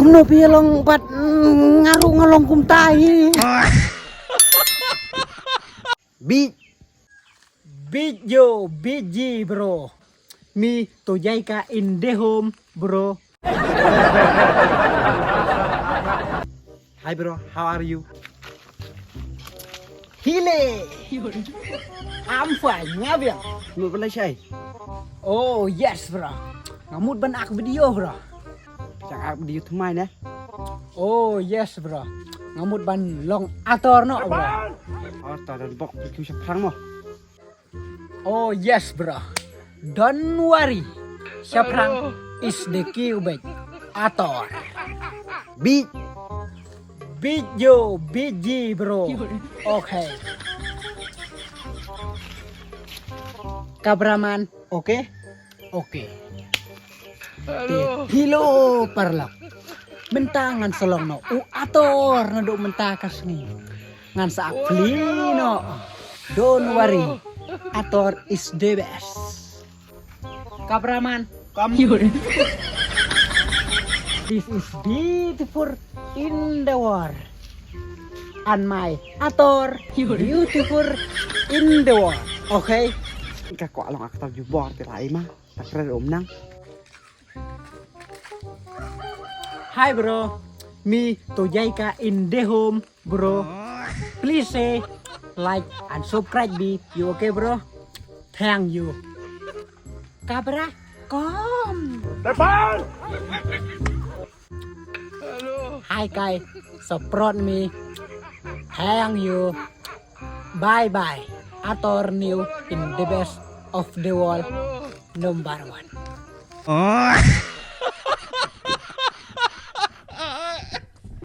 kumno pilong pat ngaru ngalong kum tahi. Bijo biji bro. Mi to jaika in the home bro. Hi bro, how are you? Hile. I'm fine, ngabiang. Nut balai syai. Oh yes bro. Ngamut ban ak video bro. Cakap di YouTube main ya. Oh yes bro. Ngamut ban long ator no bro. Oh, tak ada bok bikin siapa mo. Oh yes bro. Don't worry. Siaprang is the cubit ator. Bijo biji bro. Okay. Kabraman, oke? Oke. Hilo parlak. Mentangan selong no. Ator nado mentakas nih. Ngan saak no. Don't worry. Ator is the best. Kabraman, kamu. This is beautiful in the world. And my Ator beautiful in the world. Okay? Ika ko alang aktar jubor tilai mah. Tak kira nang. Hi bro, me to Jaika in the home bro. Please say like and subscribe me. You okay bro? Thank you. Kabra, kom. Depan! Hi guys, support me. Thank you. Bye bye. Ator new in the best of the world number 1.